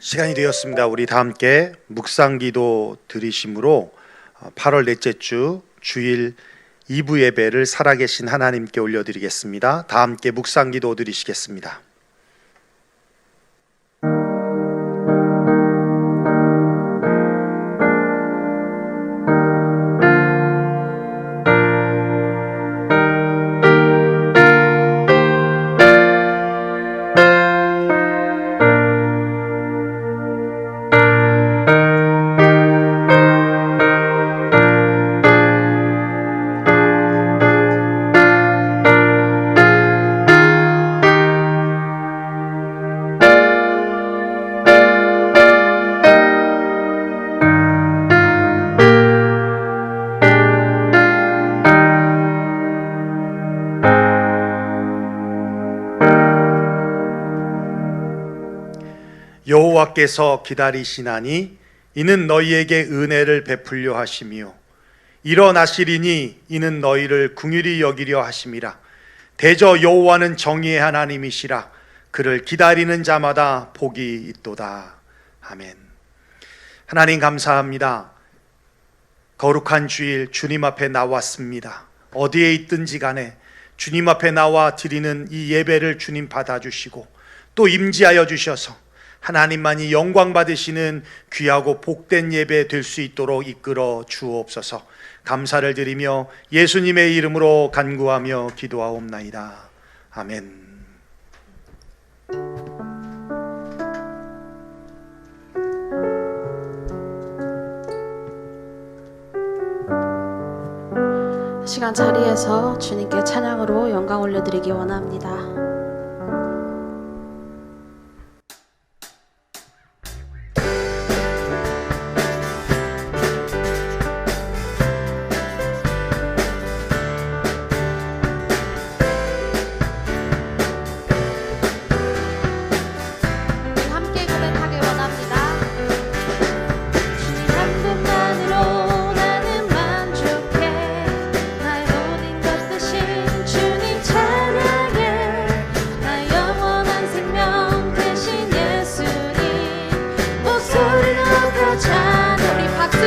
시간이 되었습니다. 우리 다 함께 묵상기도 드리심으로 8월 넷째 주 주일 2부 예배를 살아계신 하나님께 올려드리겠습니다. 다 함께 묵상기도 드리시겠습니다. 여호와께서 기다리시나니 이는 너희에게 은혜를 베풀려 하시며 일어나시리니 이는 너희를 긍휼히 여기려 하심이라. 대저 여호와는 정의의 하나님이시라. 그를 기다리는 자마다 복이 있도다. 아멘. 하나님 감사합니다. 거룩한 주일 주님 앞에 나왔습니다. 어디에 있든지 간에 주님 앞에 나와 드리는 이 예배를 주님 받아주시고 또 임재하여 주셔서 하나님만이 영광 받으시는 귀하고 복된 예배 될 수 있도록 이끌어 주옵소서. 감사를 드리며 예수님의 이름으로 간구하며 기도하옵나이다. 아멘. 시간 자리에서 주님께 찬양으로 영광 올려드리기 원합니다.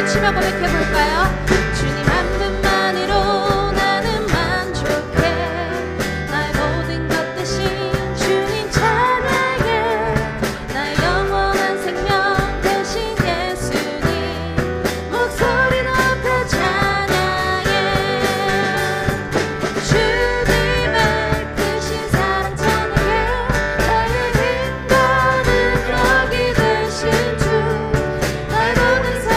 치며 고백해볼까요? 주님 한 분만으로 나는 만족해. 나의 모든 것 대신 주님 찬양해. 나의 영원한 생명 대신 예수님 목소리 높여 찬양해. 주님의 크신 사랑 찬양해. 나의 힘과 능력이 되신 주 나의 모든 삶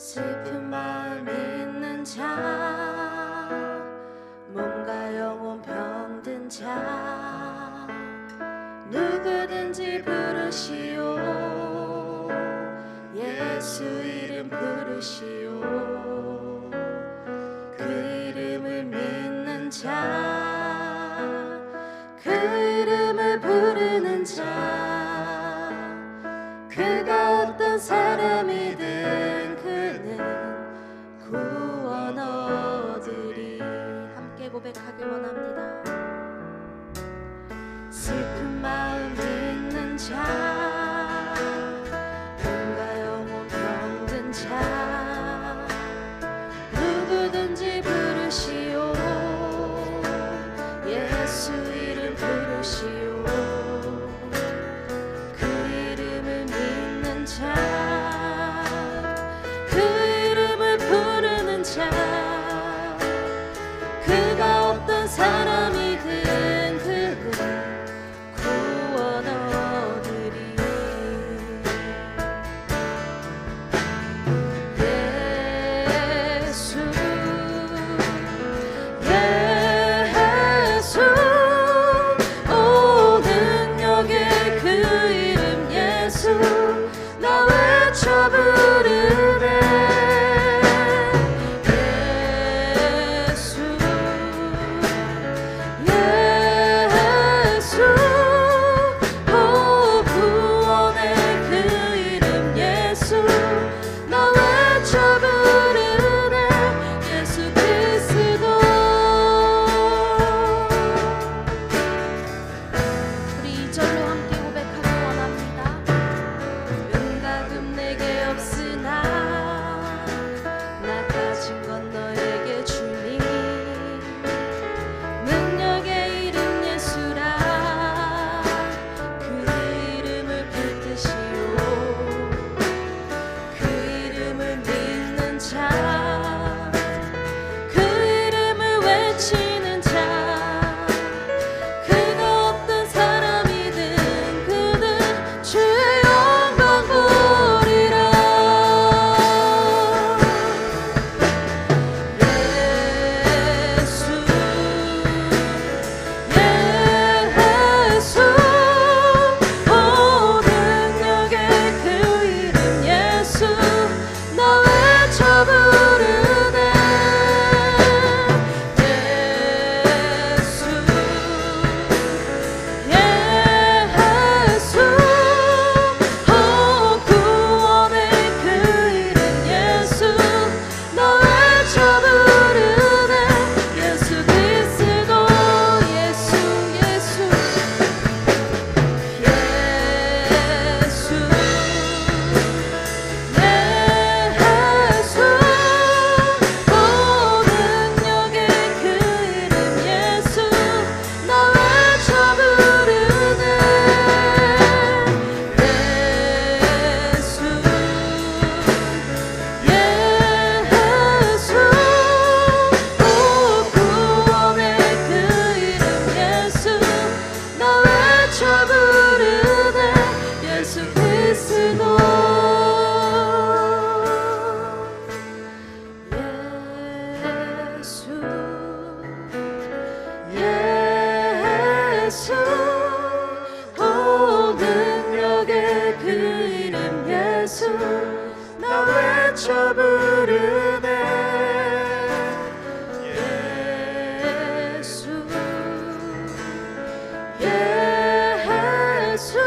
슬픈 마음 있는 자, 몸과 영혼 병든 자, 누구든지 부르시오. 예수 이름 부르시오. 그 이름을 믿는 자, 그 이름을 부르는 자, 그가 어떤 사람이든 그는 구원 얻으리. 함께 고백하길 원합니다. 슬픈 마음 있는 자, 몸과 영혼 병든 자, 누구든지 부르시오. 예수 이름 부르시오. 그 이름을 믿는 자, 그 이름을 부르는 자, 그가 어떤 사람이든 그는 구원 얻으리. 예수 예수 오 능력의 그 이름 예수 나 외쳐 부르네. 예수 예수 오 구원의 그 이름 예수 나 외쳐 부르네. 예수 그리스도. 우리 2절로 함께 고백하길 원합니다. 은과 금 내게 없으나 나 가진 건 너에게 주니. 능력의 이름 예수라. 그 이름을 붙드시오. 그 이름을 믿는 자, 그 이름을 외치는 자, 그가 어떤 사람이든 그는 주의 영광 보리라. 예수 예수 오 능력의 그 이름 예수 나 외쳐 부르네. 예수 예수 오 구원의 그 이름 예수 나 외쳐 부르네. 예수 그리스도. 예수 예수 예수 예수 오 능력의 그 이름 예수 나 외쳐 부르네. 예수 예수 오 구원의 그 이름 예수 나 외쳐 부르네. 예수 그리스도. 예수 예수 오 능력의 그 이름 예수 나 외쳐 부르네. 예수 예수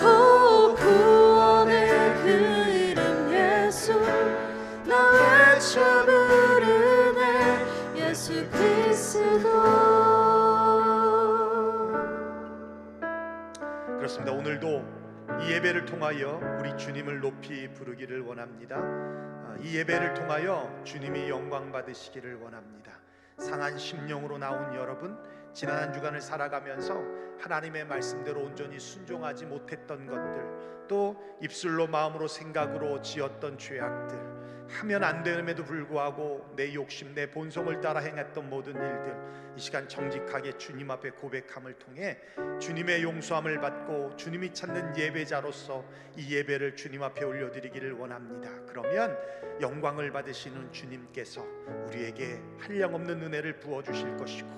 오 구원의 그 이름 예수 나 외쳐 부르네. 예수 그리스도. 그렇습니다. 오늘도 이 예배를 통하여 우리 주님을 높이 부르기를 원합니다. 이 예배를 통하여 주님이 영광 받으시기를 원합니다. 상한 심령으로 나온 여러분, 지난 한 주간을 살아가면서 하나님의 말씀대로 온전히 순종하지 못했던 것들, 또 입술로 마음으로 생각으로 지었던 죄악들, 하면 안 됨에도 불구하고 내 욕심, 내 본성을 따라 행했던 모든 일들, 이 시간 정직하게 주님 앞에 고백함을 통해 주님의 용서함을 받고 주님이 찾는 예배자로서 이 예배를 주님 앞에 올려드리기를 원합니다. 그러면 영광을 받으시는 주님께서 우리에게 한량없는 은혜를 부어주실 것이고,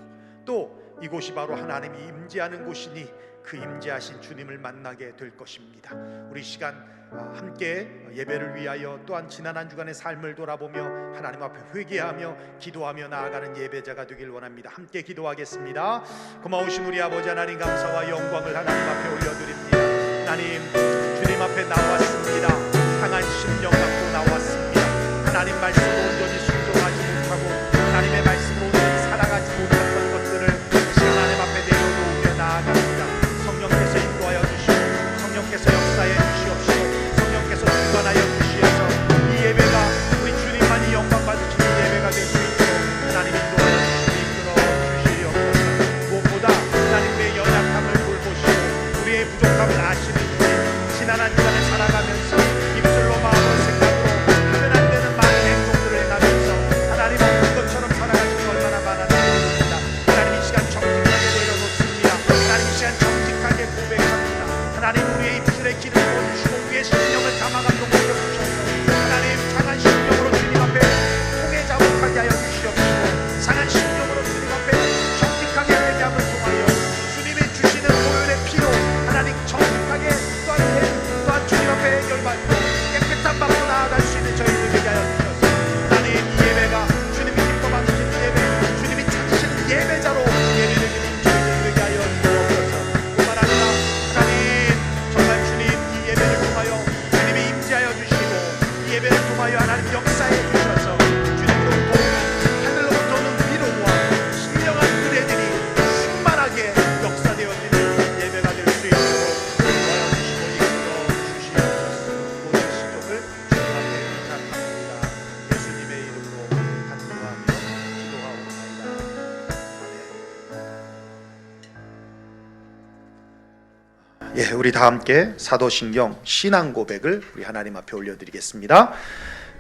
또 이곳이 바로 하나님이 임재하는 곳이니 그 임재하신 주님을 만나게 될 것입니다. 우리 시간 함께 예배를 위하여 또한 지난 한 주간의 삶을 돌아보며 하나님 앞에 회개하며 기도하며 나아가는 예배자가 되길 원합니다. 함께 기도하겠습니다. 고마우신 우리 아버지 하나님, 감사와 영광을 하나님 앞에 올려드립니다. 하나님, 주님 앞에 나왔습니다. 상한 심령 갖고 나왔습니다. 하나님 말씀을 온전히 순종하지 못하고 하나님의 말씀으로 온전히 살아가지 못했던 것들을 하나님 앞에 내려놓으며 나아갑니다. 성령께서 인도하여 주시고 성령께서 역사해 주시옵시고 성령께서 주관하여 주시어서 이 예배가 우리 주님만이 영광 받으시는 예배가 될 수 있도록 하나님 인도하여 주시고 이끌어 주시옵소서. 무엇보다 하나님의 연약함을 돌보시고 우리의 부족함을 아시는 주님, 지난 한 주간을 살아가면서 입술로 마음으로 생각으로 하면 안 되는 많은 행동들을 행하면서 하나님 없는 것처럼 살아가시는 얼마나 많았는지 모릅니다. 하나님 이 시간 정직하게 내려놓습니다. 하나님 이 시간 정직하게 고백합니다. 하나님 우리의 입술에 기름 부어주시고 우리의 심령을 감화감동 올려주셔서 하나님 상한 심령으로 주님 앞에 통해 자복하게 하여 주시옵시고 상한 심령으로 주님 앞에 정직하게 회개함을 통하여 주님이 주시는 보혈의 피로 하나님 정직하게 또한 주님 앞에 열받고 깨끗한 마음으로 나아갈 수 있는 저희들 되게 하여 주셔서 하나님 이 예배가 주님이 기뻐 받으시는 예배, 주님이 찾으시는 예배자로 예배드리는 저희들 되게 하여 주옵소서. 뿐만 아니라 하나님 정말 주님 이 예배를 통하여 주님이 임재하여 주시고 이 예배를 통하여 하나님 역사해 주셔서 주님으로부터 하늘로부터 오는 위로와 신령한 은혜들이 충만하게 역사되어지는 예배가 될 수 있도록 도와주시고 이끌어 주시옵소서. 모든 시종을 주님 앞에 부탁합니다. 예수님의 이름으로 간구하며 기도하옵나이다. 아멘. 예, 우리 다 함께 사도신경 신앙 고백을 우리 하나님 앞에 올려드리겠습니다.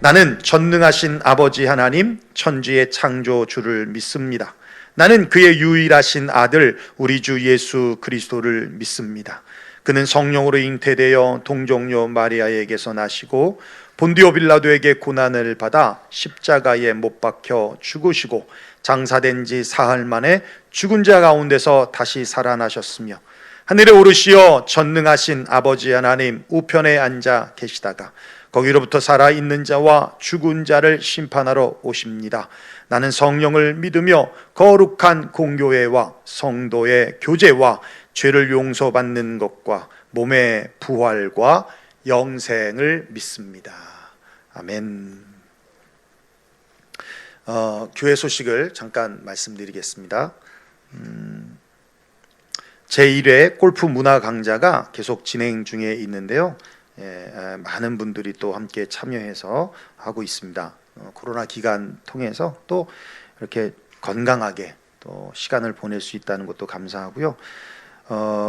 나는 전능하신 아버지 하나님, 천지의 창조주를 믿습니다. 나는 그의 유일하신 아들 우리 주 예수 그리스도를 믿습니다. 그는 성령으로 잉태되어 동정녀 마리아에게서 나시고 본디오 빌라도에게 고난을 받아 십자가에 못 박혀 죽으시고 장사된 지 사흘 만에 죽은 자 가운데서 다시 살아나셨으며 하늘에 오르시어 전능하신 아버지 하나님 우편에 앉아 계시다가 거기로부터 살아있는 자와 죽은 자를 심판하러 오십니다. 나는 성령을 믿으며 거룩한 공교회와 성도의 교제와 죄를 용서받는 것과 몸의 부활과 영생을 믿습니다. 아멘. 교회 소식을 잠깐 말씀드리겠습니다. 제1회 골프 문화 강좌가 계속 진행 중에 있는데요. 많은 분들이 또 함께 참여해서 하고 있습니다. 코로나 기간 통해서 또 이렇게 건강하게 또 시간을 보낼 수 있다는 것도 감사하고요.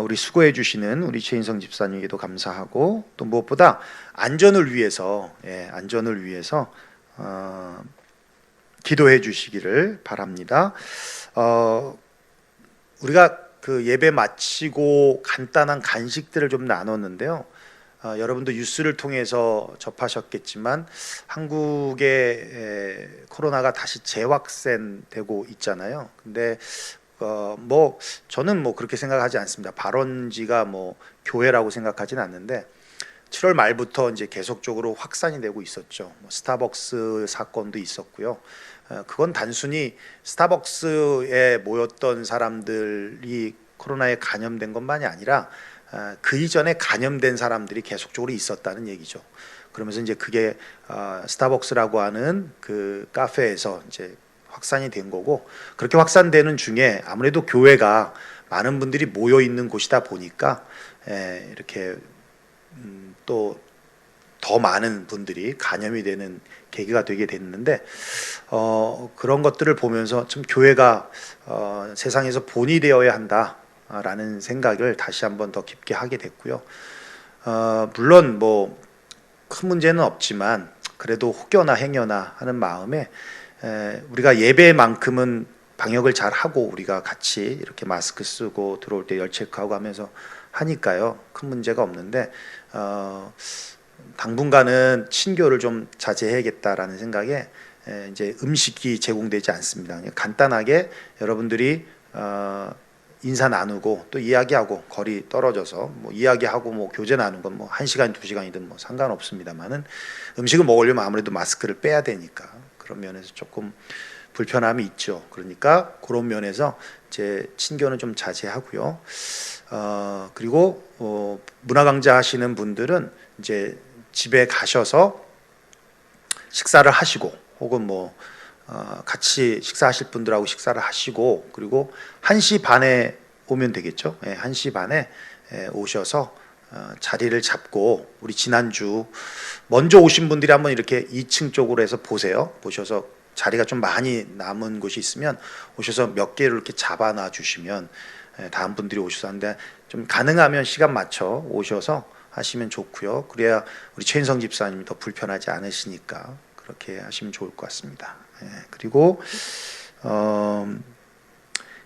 우리 수고해 주시는 우리 최인성 집사님에게도 감사하고 또 무엇보다 안전을 위해서 기도해 주시기를 바랍니다. 우리가 그 예배 마치고 간단한 간식들을 좀 나눴는데요. 여러분도 뉴스를 통해서 접하셨겠지만 한국의 코로나가 다시 재확산되고 있잖아요. 근데 저는 그렇게 생각하지 않습니다. 발원지가 교회라고 생각하지는 않는데 7월 말부터 이제 계속적으로 확산이 되고 있었죠. 스타벅스 사건도 있었고요. 그건 단순히 스타벅스에 모였던 사람들이 코로나에 감염된 것만이 아니라 그 이전에 감염된 사람들이 계속적으로 있었다는 얘기죠. 그러면서 이제 그게 스타벅스라고 하는 그 카페에서 이제 확산이 된 거고, 그렇게 확산되는 중에 아무래도 교회가 많은 분들이 모여 있는 곳이다 보니까 이렇게 또 더 많은 분들이 간염이 되는 계기가 되게 됐는데 그런 것들을 보면서 좀 교회가 세상에서 본이 되어야 한다라는 생각을 다시 한번 더 깊게 하게 됐고요. 물론 뭐 큰 문제는 없지만 그래도 혹여나 행여나 하는 마음에 우리가 예배만큼은 방역을 잘 하고 우리가 같이 이렇게 마스크 쓰고 들어올 때 열 체크하고 하면서 하니까요. 큰 문제가 없는데 당분간은 친교를 좀 자제해야겠다라는 생각에 이제 음식이 제공되지 않습니다. 그냥 간단하게 여러분들이 인사 나누고 또 이야기하고 거리 떨어져서 뭐 이야기하고 뭐 교제 나누는 건 뭐 1시간, 2시간이든 뭐 상관없습니다만은 음식을 먹으려면 아무래도 마스크를 빼야 되니까 그런 면에서 조금 불편함이 있죠. 그러니까 그런 면에서 제 친교는 좀 자제하고요. 그리고 문화 강좌 하시는 분들은 이제 집에 가셔서 식사를 하시고 혹은 뭐 같이 식사하실 분들하고 식사를 하시고 그리고 1시 반에 오면 되겠죠. 1시 반에 오셔서 자리를 잡고 우리 지난주 먼저 오신 분들이 한번 이렇게 2층 쪽으로 해서 보셔서 자리가 좀 많이 남은 곳이 있으면 오셔서 몇 개를 이렇게 잡아놔 주시면 다음 분들이 오셔서 하는데 좀 가능하면 시간 맞춰 오셔서 하시면 좋고요. 그래야 우리 최인성 집사님이 더 불편하지 않으시니까 그렇게 하시면 좋을 것 같습니다. 그리고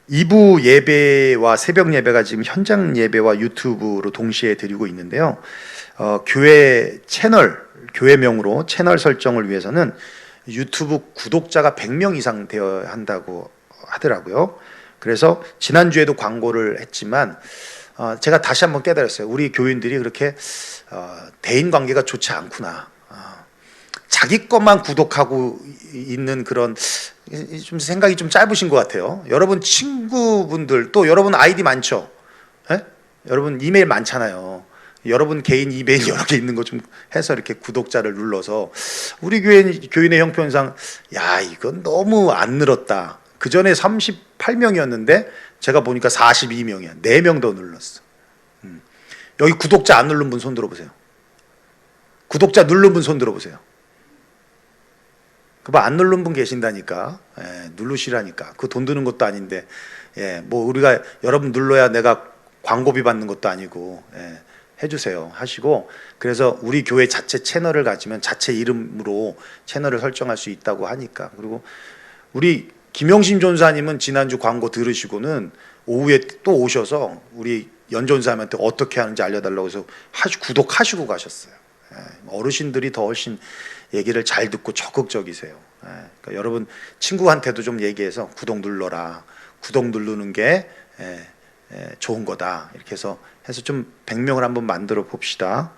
2부 예배와 새벽 예배가 지금 현장 예배와 유튜브로 동시에 드리고 있는데요. 교회 교회명으로 채널 설정을 위해서는 유튜브 구독자가 100명 이상 되어야 한다고 하더라고요. 그래서 지난주에도 광고를 했지만 제가 다시 한번 깨달았어요. 우리 교인들이 그렇게 대인 관계가 좋지 않구나. 자기 것만 구독하고 있는 그런 좀 생각이 좀 짧으신 것 같아요. 여러분 친구분들 또 여러분 아이디 많죠? 예? 여러분 이메일 많잖아요. 여러분 개인 이메일 여러 개 있는 거 좀 해서 이렇게 구독자를 눌러서 우리 교인의 형편상 야 이건 너무 안 늘었다. 그 전에 38명이었는데 제가 보니까 42명이야. 4명 더 눌렀어. 여기 구독자 안 누른 분 손 들어보세요. 구독자 누른 분 손 들어보세요. 그거 안 누른 분 계신다니까. 누르시라니까. 그 돈 드는 것도 아닌데, 뭐 우리가 여러분 눌러야 내가 광고비 받는 것도 아니고, 해주세요. 하시고, 그래서 우리 교회 자체 채널을 가지면 자체 이름으로 채널을 설정할 수 있다고 하니까. 그리고 우리 김영신 전사님은 지난주 광고 들으시고는 오후에 또 오셔서 우리 연 전사님한테 어떻게 하는지 알려달라고 해서 구독하시고 가셨어요. 어르신들이 더 훨씬 얘기를 잘 듣고 적극적이세요. 그러니까 여러분 친구한테도 좀 얘기해서 구독 눌러라. 구독 누르는 게 좋은 거다. 이렇게 해서 좀 100명을 한번 만들어 봅시다.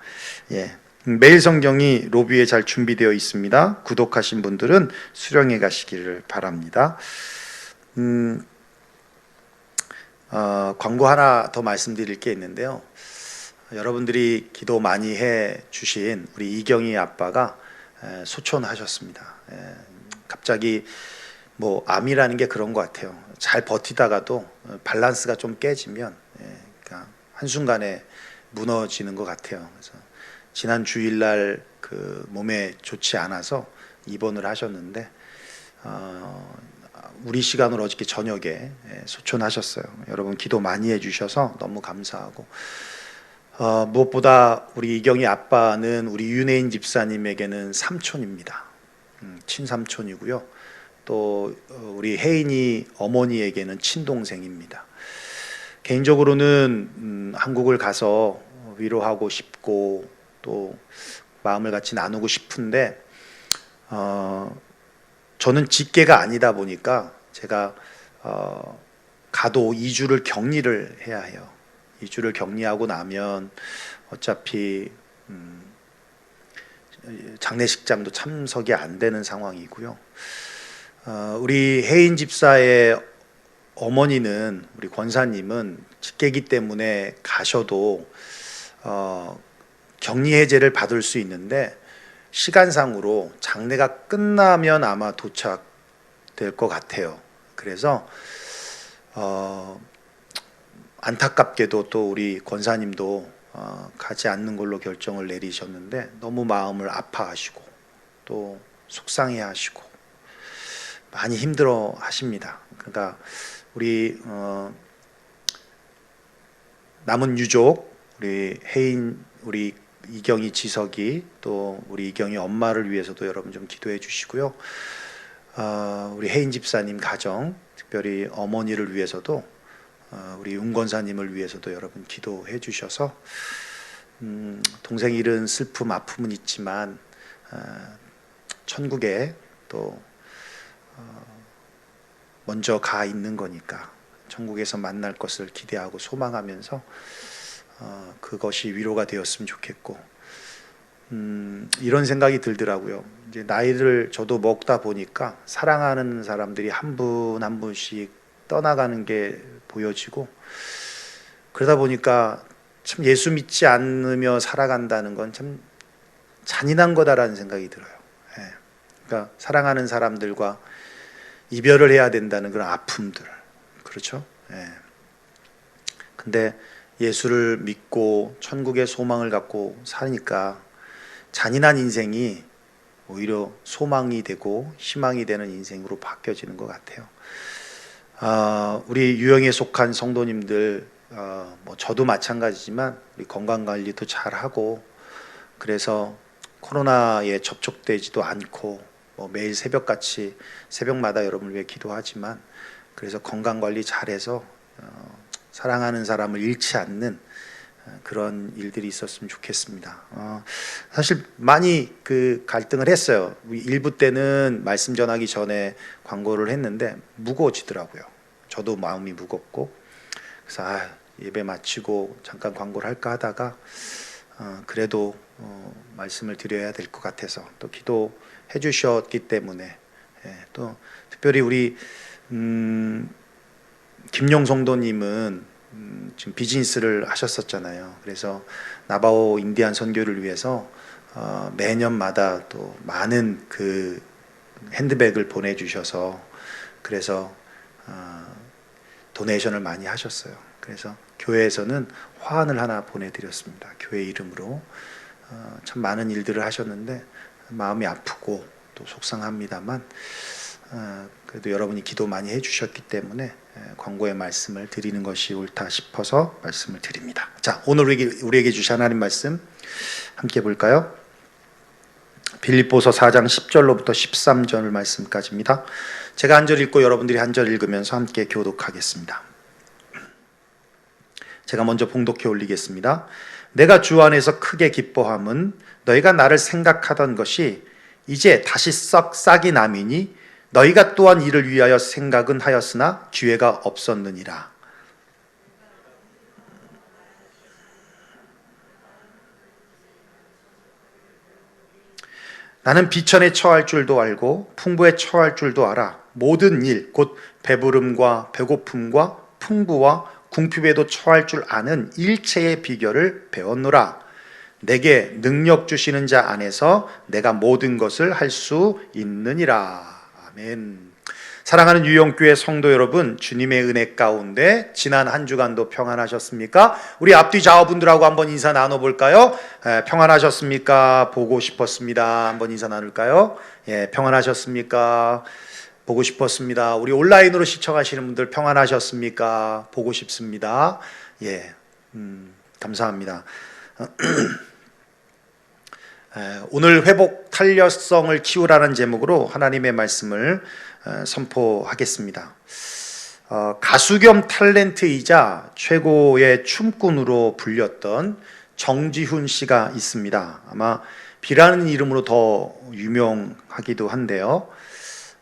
매일 성경이 로비에 잘 준비되어 있습니다. 구독하신 분들은 수령해 가시기를 바랍니다. 광고 하나 더 말씀드릴 게 있는데요. 여러분들이 기도 많이 해 주신 우리 이경희 아빠가 소천하셨습니다. 갑자기 뭐 암이라는 게 그런 것 같아요. 잘 버티다가도 밸런스가 좀 깨지면 그러니까 한순간에 무너지는 것 같아요. 그래서 지난 주일날 그 몸에 좋지 않아서 입원을 하셨는데 우리 시간으로 어저께 저녁에 소천하셨어요. 여러분 기도 많이 해주셔서 너무 감사하고 무엇보다 우리 이경희 아빠는 우리 윤혜인 집사님에게는 삼촌입니다. 친삼촌이고요. 또 우리 혜인이 어머니에게는 친동생입니다. 개인적으로는 한국을 가서 위로하고 싶고 또 마음을 같이 나누고 싶은데 저는 직계가 아니다 보니까 제가 가도 2주를 격리를 해야 해요. 2주를 격리하고 나면 어차피 장례식장도 참석이 안 되는 상황이고요. 우리 혜인 집사의 어머니는 우리 권사님은 직계이기 때문에 가셔도 격리 해제를 받을 수 있는데 시간상으로 장례가 끝나면 아마 도착될 것 같아요. 그래서 안타깝게도 또 우리 권사님도 가지 않는 걸로 결정을 내리셨는데 너무 마음을 아파하시고 또 속상해하시고 많이 힘들어하십니다. 그러니까 우리 남은 유족, 우리 혜인, 우리 이경이 지석이, 또 우리 이경이 엄마를 위해서도 여러분 좀 기도해 주시고요. 우리 혜인 집사님 가정, 특별히 어머니를 위해서도, 우리 윤권사님을 위해서도 여러분 기도해 주셔서 동생 잃은 슬픔, 아픔은 있지만 천국에 또 먼저 가 있는 거니까 천국에서 만날 것을 기대하고 소망하면서 그것이 위로가 되었으면 좋겠고, 이런 생각이 들더라고요. 이제 나이를 저도 먹다 보니까 사랑하는 사람들이 한 분 한 분씩 떠나가는 게 보여지고, 그러다 보니까 참 예수 믿지 않으며 살아간다는 건 참 잔인한 거다라는 생각이 들어요. 그러니까 사랑하는 사람들과 이별을 해야 된다는 그런 아픔들, 그렇죠? 근데 예수를 믿고 천국의 소망을 갖고 사니까 잔인한 인생이 오히려 소망이 되고 희망이 되는 인생으로 바뀌어지는 것 같아요. 우리 유형에 속한 성도님들, 뭐 저도 마찬가지지만 우리 건강 관리도 잘 하고, 그래서 코로나에 접촉되지도 않고, 뭐 매일 새벽같이 새벽마다 여러분을 위해 기도하지만, 그래서 건강 관리 잘해서 사랑하는 사람을 잃지 않는 그런 일들이 있었으면 좋겠습니다. 사실 많이 그 갈등을 했어요. 일부 때는 말씀 전하기 전에 광고를 했는데 무거워지더라고요. 저도 마음이 무겁고, 그래서 예배 마치고 잠깐 광고를 할까 하다가 그래도 말씀을 드려야 될 것 같아서 또 기도해 주셨기 때문에, 또 특별히 우리 김용 성도님은 지금 비즈니스를 하셨었잖아요. 그래서 나바오 인디안 선교를 위해서 매년마다 또 많은 그 핸드백을 보내주셔서, 그래서 도네이션을 많이 하셨어요. 그래서 교회에서는 화환을 하나 보내드렸습니다. 교회 이름으로. 참 많은 일들을 하셨는데 마음이 아프고 또 속상합니다만, 그래도 여러분이 기도 많이 해주셨기 때문에 광고의 말씀을 드리는 것이 옳다 싶어서 말씀을 드립니다. 자, 오늘 우리에게 주신 하나님 말씀 함께 볼까요? 빌립보서 4장 10절로부터 13절 말씀까지입니다. 제가 한 절 읽고 여러분들이 한 절 읽으면서 함께 교독하겠습니다. 제가 먼저 봉독해 올리겠습니다. 내가 주 안에서 크게 기뻐함은 너희가 나를 생각하던 것이 이제 다시 싹이 남이니 너희가 또한 이를 위하여 생각은 하였으나 기회가 없었느니라. 나는 비천에 처할 줄도 알고 풍부에 처할 줄도 알아. 모든 일, 곧 배부름과 배고픔과 풍부와 궁핍에도 처할 줄 아는 일체의 비결을 배웠노라. 내게 능력 주시는 자 안에서 내가 모든 것을 할 수 있느니라. 아멘. 사랑하는 유영교회 성도 여러분, 주님의 은혜 가운데 지난 한 주간도 평안하셨습니까? 우리 앞뒤 좌우분들하고 한번 인사 나눠볼까요? 평안하셨습니까? 보고 싶었습니다. 한번 인사 나눌까요? 평안하셨습니까? 보고 싶었습니다. 우리 온라인으로 시청하시는 분들 평안하셨습니까? 보고 싶습니다. 감사합니다. 오늘 회복 탄력성을 키우라는 제목으로 하나님의 말씀을 선포하겠습니다. 가수 겸 탤런트이자 최고의 춤꾼으로 불렸던 정지훈 씨가 있습니다. 아마 비라는 이름으로 더 유명하기도 한데요.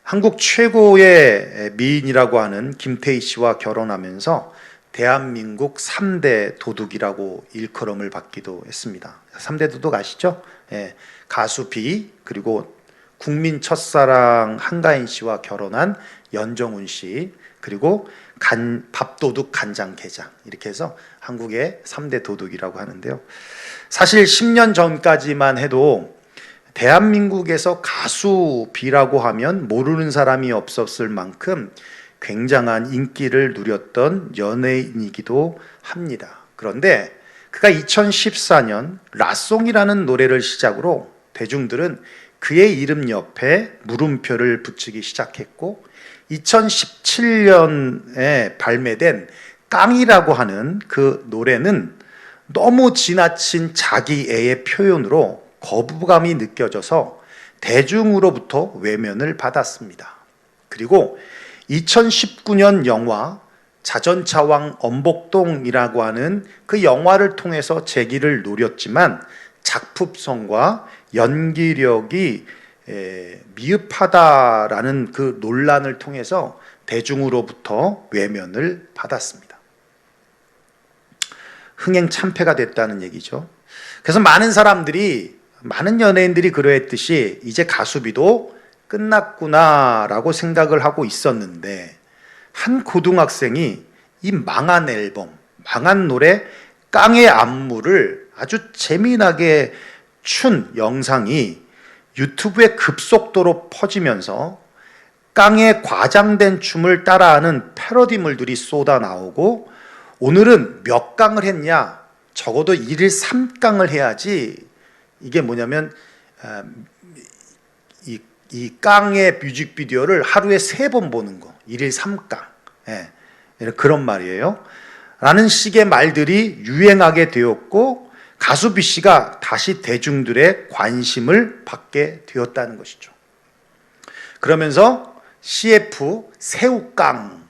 한국 최고의 미인이라고 하는 김태희 씨와 결혼하면서 대한민국 3대 도둑이라고 일컬음을 받기도 했습니다. 3대 도둑 아시죠? 가수 비, 그리고 국민 첫사랑 한가인 씨와 결혼한 연정훈 씨, 그리고 밥도둑 간장게장, 이렇게 해서 한국의 3대 도둑이라고 하는데요. 사실 10년 전까지만 해도 대한민국에서 가수 비라고 하면 모르는 사람이 없었을 만큼 굉장한 인기를 누렸던 연예인이기도 합니다. 그런데 그가 2014년 라송이라는 노래를 시작으로 대중들은 그의 이름 옆에 물음표를 붙이기 시작했고, 2017년에 발매된 깡이라고 하는 그 노래는 너무 지나친 자기애의 표현으로 거부감이 느껴져서 대중으로부터 외면을 받았습니다. 그리고 2019년 영화 자전차왕 엄복동이라고 하는 그 영화를 통해서 재기를 노렸지만 작품성과 연기력이 미흡하다라는 그 논란을 통해서 대중으로부터 외면을 받았습니다. 흥행참패가 됐다는 얘기죠. 그래서 많은 연예인들이 그러했듯이 이제 가수비도 끝났구나라고 생각을 하고 있었는데, 한 고등학생이 이 망한 앨범, 망한 노래 깡의 안무를 아주 재미나게 춘 영상이 유튜브에 급속도로 퍼지면서 깡의 과장된 춤을 따라하는 패러디물들이 쏟아 나오고, 오늘은 몇 강을 했냐? 적어도 1일 3강을 해야지. 이게 뭐냐면 이 깡의 뮤직비디오를 하루에 3번 보는 거, 1일 3강. 예, 그런 말이에요. 라는 식의 말들이 유행하게 되었고, 가수 B씨가 다시 대중들의 관심을 받게 되었다는 것이죠. 그러면서 CF 새우깡,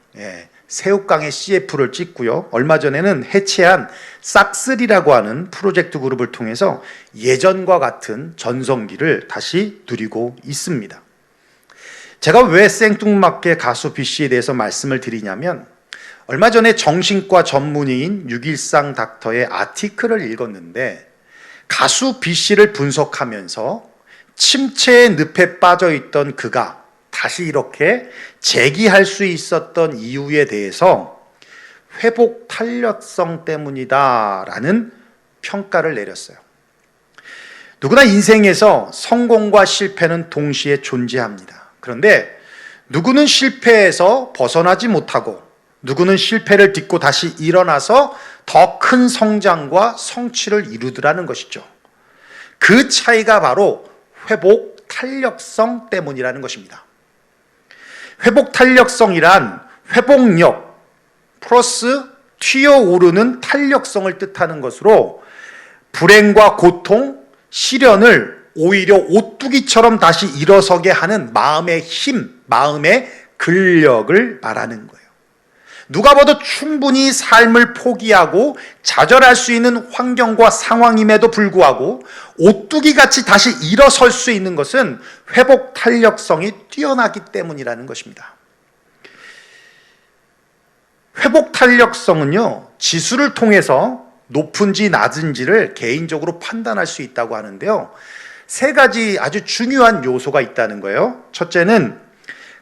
새우깡의 CF를 찍고요. 얼마 전에는 해체한 싹쓸이라고 하는 프로젝트 그룹을 통해서 예전과 같은 전성기를 다시 누리고 있습니다. 제가 왜 생뚱맞게 가수 B씨에 대해서 말씀을 드리냐면, 얼마 전에 정신과 전문의인 613 닥터의 아티클을 읽었는데, 가수 B씨를 분석하면서 침체의 늪에 빠져있던 그가 다시 이렇게 재기할 수 있었던 이유에 대해서 회복 탄력성 때문이다라는 평가를 내렸어요. 누구나 인생에서 성공과 실패는 동시에 존재합니다. 그런데 누구는 실패에서 벗어나지 못하고, 누구는 실패를 딛고 다시 일어나서 더 큰 성장과 성취를 이루더라는 것이죠. 그 차이가 바로 회복 탄력성 때문이라는 것입니다. 회복 탄력성이란 회복력 플러스 튀어오르는 탄력성을 뜻하는 것으로, 불행과 고통, 시련을 오히려 오뚜기처럼 다시 일어서게 하는 마음의 힘, 마음의 근력을 말하는 거예요. 누가 봐도 충분히 삶을 포기하고 좌절할 수 있는 환경과 상황임에도 불구하고 오뚜기같이 다시 일어설 수 있는 것은 회복 탄력성이 뛰어나기 때문이라는 것입니다. 회복 탄력성은요, 지수를 통해서 높은지 낮은지를 개인적으로 판단할 수 있다고 하는데요, 3가지 아주 중요한 요소가 있다는 거예요. 첫째는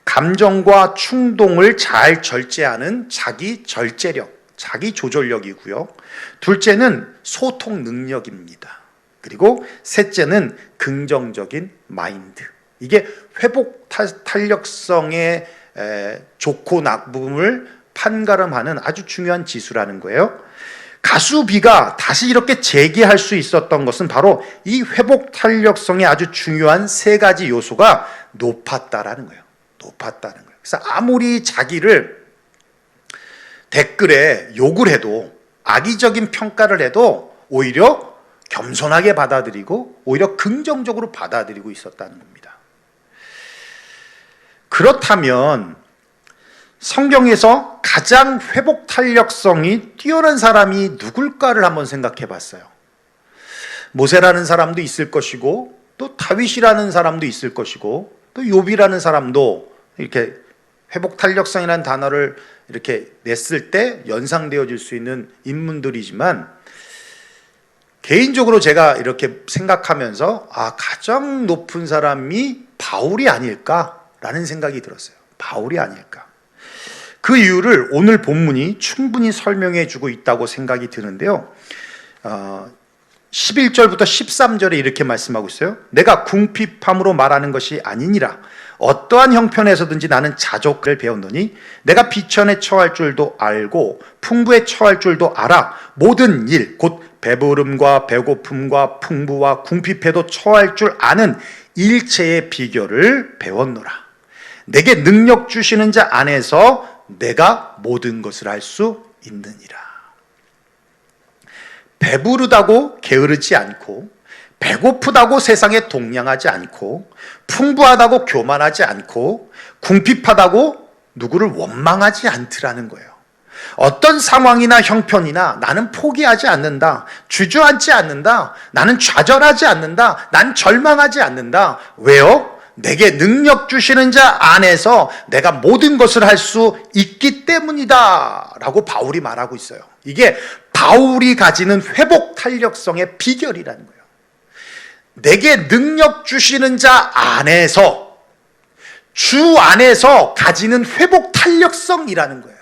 감정과 충동을 잘 절제하는 자기 절제력, 자기 조절력이고요. 둘째는 소통 능력입니다. 그리고 셋째는 긍정적인 마인드. 이게 회복 탄력성의 좋고 나쁨을 판가름하는 아주 중요한 지수라는 거예요. 가수 B가 다시 이렇게 재기할 수 있었던 것은 바로 이 회복 탄력성의 아주 중요한 3가지 요소가 높았다라는 거예요. 높았다는 거예요. 그래서 아무리 자기를 댓글에 욕을 해도, 악의적인 평가를 해도 오히려 겸손하게 받아들이고 오히려 긍정적으로 받아들이고 있었다는 겁니다. 그렇다면 성경에서 가장 회복 탄력성이 뛰어난 사람이 누굴까를 한번 생각해 봤어요. 모세라는 사람도 있을 것이고, 또 다윗이라는 사람도 있을 것이고, 또 욥이라는 사람도 이렇게 회복 탄력성이라는 단어를 이렇게 냈을 때 연상되어질 수 있는 인물들이지만, 개인적으로 제가 이렇게 생각하면서 가장 높은 사람이 바울이 아닐까라는 생각이 들었어요. 바울이 아닐까. 그 이유를 오늘 본문이 충분히 설명해 주고 있다고 생각이 드는데요, 11절부터 13절에 이렇게 말씀하고 있어요. 내가 궁핍함으로 말하는 것이 아니니라. 어떠한 형편에서든지 나는 자족을 배웠노니 내가 비천에 처할 줄도 알고 풍부에 처할 줄도 알아. 모든 일 곧 배부름과 배고픔과 풍부와 궁핍에도 처할 줄 아는 일체의 비결을 배웠노라. 내게 능력 주시는 자 안에서 내가 모든 것을 할 수 있느니라. 배부르다고 게으르지 않고 배고프다고 세상에 동냥하지 않고 풍부하다고 교만하지 않고 궁핍하다고 누구를 원망하지 않더라는 거예요. 어떤 상황이나 형편이나 나는 포기하지 않는다. 주저앉지 않는다. 나는 좌절하지 않는다. 난 절망하지 않는다. 왜요? 내게 능력 주시는 자 안에서 내가 모든 것을 할 수 있기 때문이다 라고 바울이 말하고 있어요. 이게 바울이 가지는 회복 탄력성의 비결이라는 거예요. 내게 능력 주시는 자 안에서, 주 안에서 가지는 회복 탄력성이라는 거예요.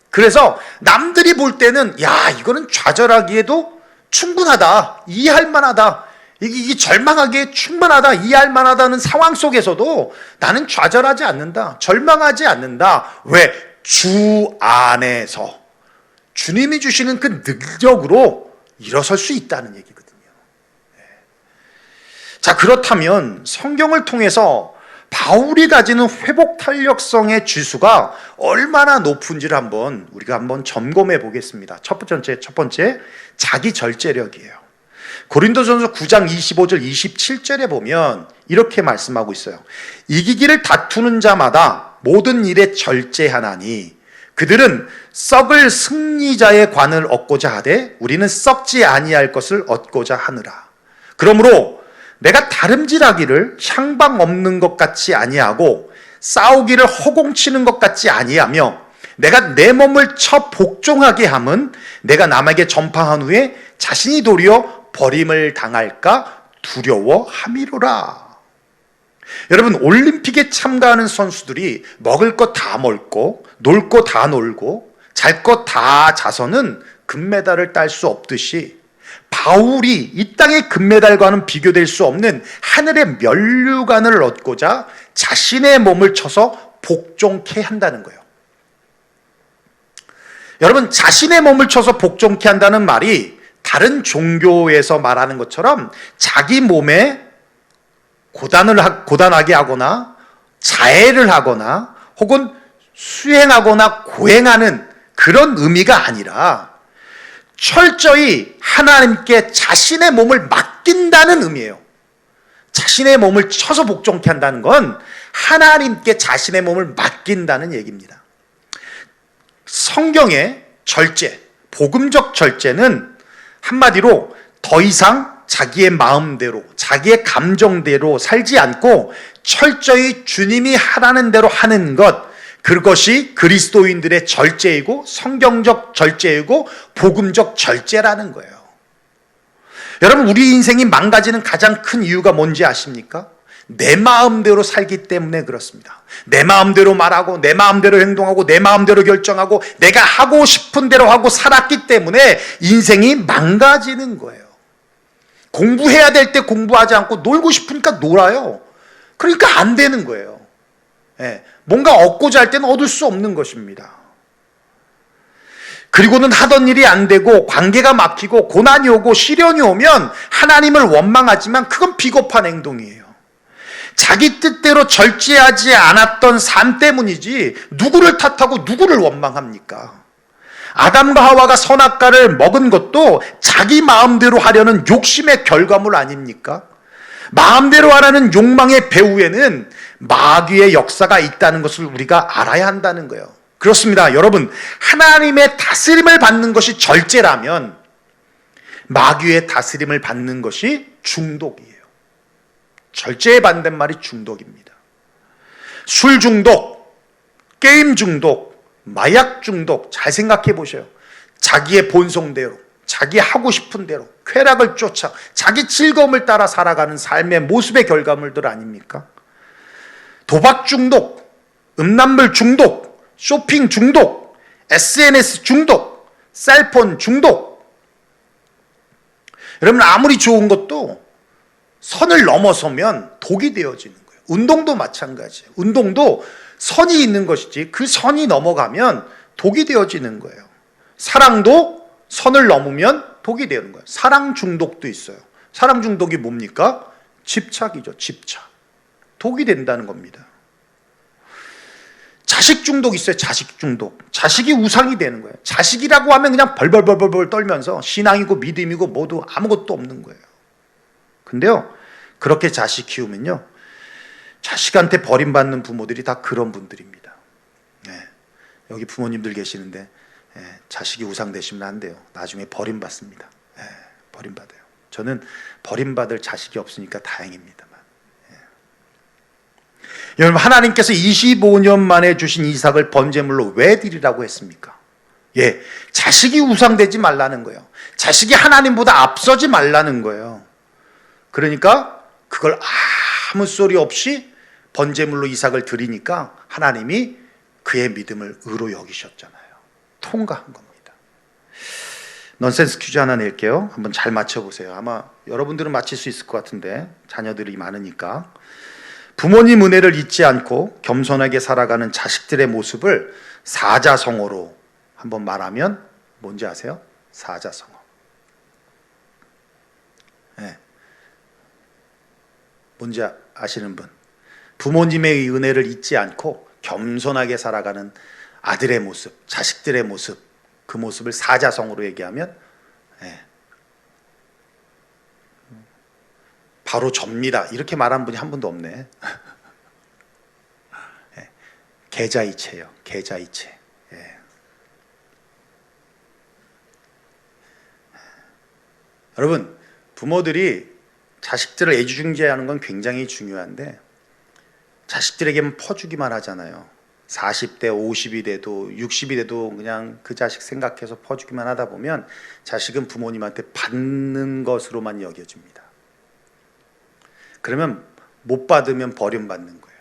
그래서 남들이 볼 때는 야, 이거는 좌절하기에도 충분하다, 이해할 만하다, 이게 절망하기에 충분하다, 이해할 만하다는 상황 속에서도 나는 좌절하지 않는다, 절망하지 않는다. 왜? 주 안에서 주님이 주시는 그 능력으로 일어설 수 있다는 얘기거든요. 자, 그렇다면 성경을 통해서 바울이 가지는 회복 탄력성의 지수가 얼마나 높은지를 우리가 한번 점검해 보겠습니다. 첫 번째, 자기 절제력이에요. 고린도전서 9장 25절 27절에 보면 이렇게 말씀하고 있어요. 이기기를 다투는 자마다 모든 일에 절제하나니 그들은 썩을 승리자의 관을 얻고자 하되 우리는 썩지 아니할 것을 얻고자 하느라. 그러므로 내가 다름질하기를 향방 없는 것 같이 아니하고 싸우기를 허공치는 것 같지 아니하며 내가 내 몸을 쳐 복종하게 함은 내가 남에게 전파한 후에 자신이 도리어 버림을 당할까 두려워함이로라. 여러분, 올림픽에 참가하는 선수들이 먹을 것 다 먹고 놀 것 다 놀고 잘 것 다 자서는 금메달을 딸 수 없듯이 바울이 이 땅의 금메달과는 비교될 수 없는 하늘의 면류관을 얻고자 자신의 몸을 쳐서 복종케 한다는 거예요. 여러분, 자신의 몸을 쳐서 복종케 한다는 말이 다른 종교에서 말하는 것처럼 자기 몸에 고단하게 하거나 자해를 하거나 혹은 수행하거나 고행하는 그런 의미가 아니라 철저히 하나님께 자신의 몸을 맡긴다는 의미예요. 자신의 몸을 쳐서 복종케 한다는 건 하나님께 자신의 몸을 맡긴다는 얘기입니다. 성경의 절제, 복음적 절제는 한마디로 더 이상 자기의 마음대로, 자기의 감정대로 살지 않고 철저히 주님이 하라는 대로 하는 것, 그것이 그리스도인들의 절제이고 성경적 절제이고 복음적 절제라는 거예요. 여러분, 우리 인생이 망가지는 가장 큰 이유가 뭔지 아십니까? 내 마음대로 살기 때문에 그렇습니다. 내 마음대로 말하고 내 마음대로 행동하고 내 마음대로 결정하고 내가 하고 싶은 대로 하고 살았기 때문에 인생이 망가지는 거예요. 공부해야 될 때 공부하지 않고 놀고 싶으니까 놀아요. 그러니까 안 되는 거예요. 뭔가 얻고자 할 때는 얻을 수 없는 것입니다. 그리고는 하던 일이 안 되고 관계가 막히고 고난이 오고 시련이 오면 하나님을 원망하지만 그건 비겁한 행동이에요. 자기 뜻대로 절제하지 않았던 삶 때문이지 누구를 탓하고 누구를 원망합니까? 아담과 하와가 선악과를 먹은 것도 자기 마음대로 하려는 욕심의 결과물 아닙니까? 마음대로 하라는 욕망의 배후에는 마귀의 역사가 있다는 것을 우리가 알아야 한다는 거예요. 그렇습니다. 여러분, 하나님의 다스림을 받는 것이 절제라면 마귀의 다스림을 받는 것이 중독이에요. 절제의 반대말이 중독입니다. 술 중독, 게임 중독, 마약 중독, 잘 생각해 보세요. 자기의 본성대로, 자기 하고 싶은 대로 쾌락을 쫓아 자기 즐거움을 따라 살아가는 삶의 모습의 결과물들 아닙니까? 도박 중독, 음란물 중독, 쇼핑 중독, SNS 중독, 셀폰 중독. 여러분, 아무리 좋은 것도 선을 넘어서면 독이 되어지는 거예요. 운동도 마찬가지예요. 운동도 선이 있는 것이지 그 선이 넘어가면 독이 되어지는 거예요. 사랑도 선을 넘으면 독이 되는 거예요. 사랑 중독도 있어요. 사랑 중독이 뭡니까? 집착이죠. 집착. 독이 된다는 겁니다. 자식 중독 있어요. 자식 중독. 자식이 우상이 되는 거예요. 자식이라고 하면 그냥 벌벌벌벌 떨면서 신앙이고 믿음이고 모두 아무것도 없는 거예요. 근데요, 그렇게 자식 키우면요, 자식한테 버림받는 부모들이 다 그런 분들입니다. 네. 여기 부모님들 계시는데 자식이 우상 되시면 안 돼요. 나중에 버림받습니다. 버림받아요. 저는 버림받을 자식이 없으니까 다행입니다만. 여러분, 하나님께서 25년 만에 주신 이삭을 번제물로 왜 드리라고 했습니까? 자식이 우상되지 말라는 거예요. 자식이 하나님보다 앞서지 말라는 거예요. 그러니까 그걸 아무 소리 없이 번제물로 이삭을 드리니까 하나님이 그의 믿음을 의로 여기셨잖아요. 통과한 겁니다. 넌센스 퀴즈 하나 낼게요. 한번 잘 맞춰보세요. 아마 여러분들은 맞힐 수 있을 것 같은데 자녀들이 많으니까. 부모님 은혜를 잊지 않고 겸손하게 살아가는 자식들의 모습을 사자성어로 한번 말하면 뭔지 아세요? 사자성어. 뭔지 아시는 분? 부모님의 은혜를 잊지 않고 겸손하게 살아가는 아들의 모습, 자식들의 모습, 그 모습을 사자성어로 얘기하면 바로 접니다. 이렇게 말한 분이 한 분도 없네. 계좌이체요. 계좌이체. 여러분, 부모들이 자식들을 애지중지하는 건 굉장히 중요한데 자식들에게만 퍼주기만 하잖아요. 40대, 50이 돼도 60이 돼도 그냥 그 자식 생각해서 퍼주기만 하다 보면 자식은 부모님한테 받는 것으로만 여겨집니다. 그러면 못 받으면 버림받는 거예요.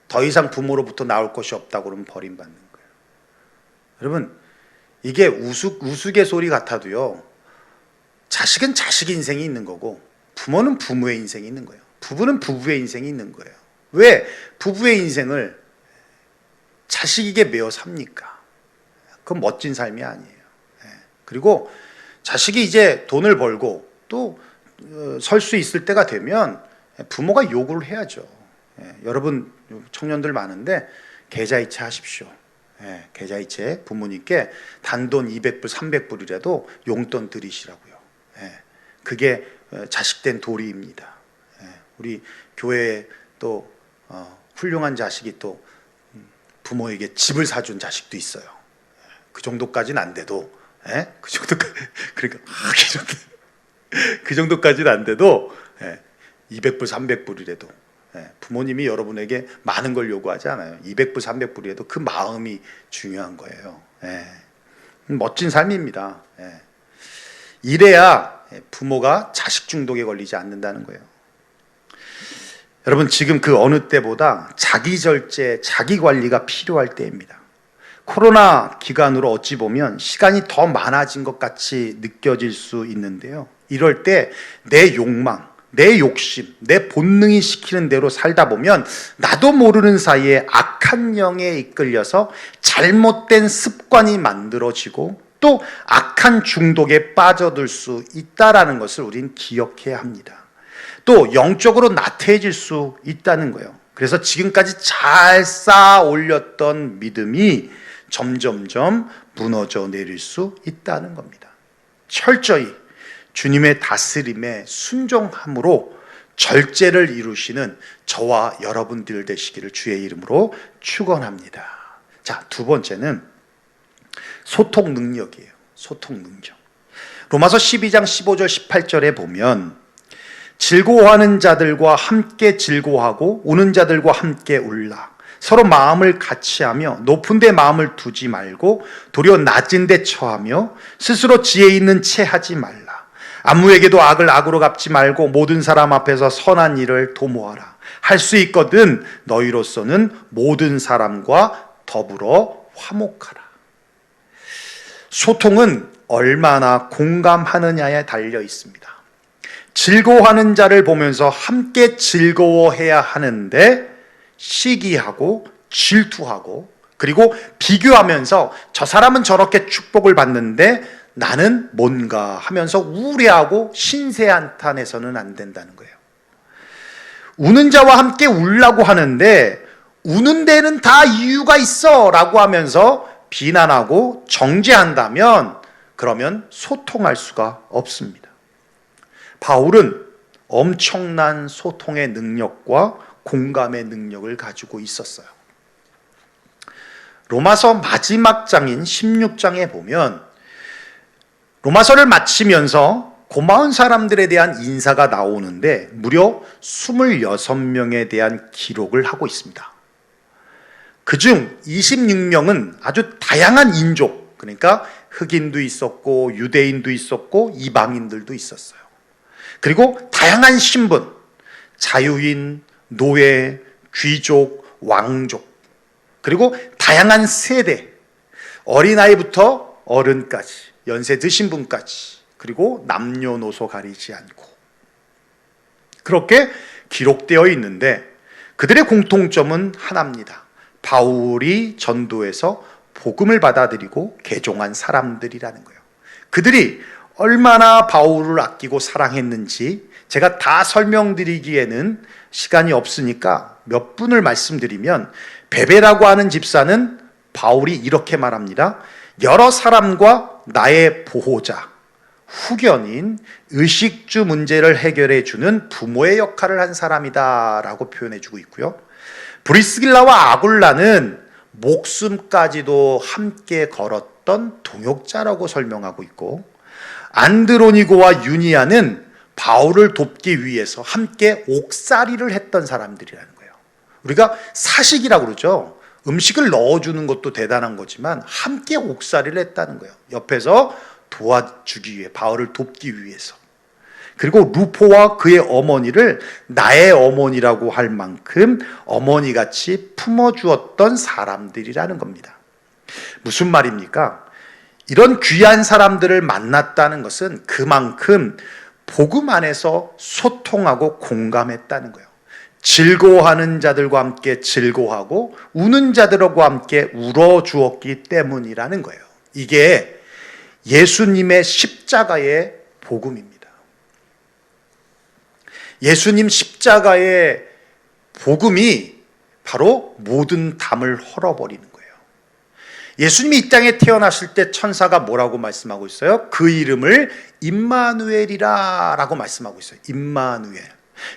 더 이상 부모로부터 나올 것이 없다고 그러면 버림받는 거예요. 여러분, 이게 우스갯소리 같아도요, 자식은 자식의 인생이 있는 거고 부모는 부모의 인생이 있는 거예요. 부부는 부부의 인생이 있는 거예요. 왜 부부의 인생을 자식에게 매어 삽니까? 그건 멋진 삶이 아니에요. 그리고 자식이 이제 돈을 벌고 또 설 수 있을 때가 되면 부모가 요구를 해야죠. 여러분 청년들 많은데 계좌이체 하십시오. 계좌이체 부모님께 단돈 200불, 300불이라도 용돈 드리시라고요. 그게 자식된 도리입니다. 우리 교회에 또 훌륭한 자식이 또 부모에게 집을 사준 자식도 있어요. 그 정도까지는 안 돼도, 그 정도까지, 그러니까 그 정도까지는 안 돼도 200불, 300불이라도 부모님이 여러분에게 많은 걸 요구하지 않아요. 200불, 300불이라도 그 마음이 중요한 거예요. 멋진 삶입니다. 이래야 부모가 자식 중독에 걸리지 않는다는 거예요. 여러분, 지금 그 어느 때보다 자기 절제, 자기 관리가 필요할 때입니다. 코로나 기간으로 어찌 보면 시간이 더 많아진 것 같이 느껴질 수 있는데요. 이럴 때 내 욕망, 내 욕심, 내 본능이 시키는 대로 살다 보면 나도 모르는 사이에 악한 영에 이끌려서 잘못된 습관이 만들어지고 또 악한 중독에 빠져들 수 있다는 것을 우린 기억해야 합니다. 또 영적으로 나태해질 수 있다는 거예요. 그래서 지금까지 잘 쌓아 올렸던 믿음이 점점점 무너져 내릴 수 있다는 겁니다. 철저히 주님의 다스림에 순종함으로 절제를 이루시는 저와 여러분들 되시기를 주의 이름으로 축원합니다. 자, 두 번째는 소통 능력이에요. 소통 능력. 로마서 12장 15절 18절에 보면 즐거워하는 자들과 함께 즐거워하고 우는 자들과 함께 울라. 서로 마음을 같이하며 높은 데 마음을 두지 말고 도리어 낮은 데 처하며 스스로 지혜 있는 채 하지 말라. 아무에게도 악을 악으로 갚지 말고 모든 사람 앞에서 선한 일을 도모하라. 할 수 있거든 너희로서는 모든 사람과 더불어 화목하라. 소통은 얼마나 공감하느냐에 달려 있습니다. 즐거워하는 자를 보면서 함께 즐거워해야 하는데 시기하고 질투하고 그리고 비교하면서 저 사람은 저렇게 축복을 받는데 나는 뭔가 하면서 우울해하고 신세한탄해서는 안 된다는 거예요. 우는 자와 함께 울라고 하는데 우는 데는 다 이유가 있어 라고 하면서 비난하고 정죄한다면 그러면 소통할 수가 없습니다. 바울은 엄청난 소통의 능력과 공감의 능력을 가지고 있었어요. 로마서 마지막 장인 16장에 보면 로마서를 마치면서 고마운 사람들에 대한 인사가 나오는데 무려 26명에 대한 기록을 하고 있습니다. 그중 26명은 아주 다양한 인종, 그러니까 흑인도 있었고 유대인도 있었고 이방인들도 있었어요. 그리고 다양한 신분, 자유인, 노예, 귀족, 왕족, 그리고 다양한 세대, 어린아이부터 어른까지, 연세 드신 분까지, 그리고 남녀노소 가리지 않고 그렇게 기록되어 있는데 그들의 공통점은 하나입니다. 바울이 전도해서 복음을 받아들이고 개종한 사람들이라는 거예요. 그들이 얼마나 바울을 아끼고 사랑했는지 제가 다 설명드리기에는 시간이 없으니까 몇 분을 말씀드리면 베베라고 하는 집사는 바울이 이렇게 말합니다. 여러 사람과 나의 보호자, 후견인, 의식주 문제를 해결해 주는 부모의 역할을 한 사람이다 라고 표현해 주고 있고요. 브리스길라와 아굴라는 목숨까지도 함께 걸었던 동역자라고 설명하고 있고, 안드로니고와 유니아는 바울을 돕기 위해서 함께 옥살이를 했던 사람들이라는 거예요. 우리가 사식이라고 그러죠. 음식을 넣어주는 것도 대단한 거지만 함께 옥살이를 했다는 거예요. 옆에서 도와주기 위해, 바울을 돕기 위해서. 그리고 루포와 그의 어머니를 나의 어머니라고 할 만큼 어머니같이 품어주었던 사람들이라는 겁니다. 무슨 말입니까? 이런 귀한 사람들을 만났다는 것은 그만큼 복음 안에서 소통하고 공감했다는 거예요. 즐거워하는 자들과 함께 즐거워하고 우는 자들과 함께 울어주었기 때문이라는 거예요. 이게 예수님의 십자가의 복음입니다. 예수님 십자가의 복음이 바로 모든 담을 헐어버리는 거예요. 예수님이 이 땅에 태어나실 때 천사가 뭐라고 말씀하고 있어요? 그 이름을 임마누엘이라 라고 말씀하고 있어요. 임마누엘.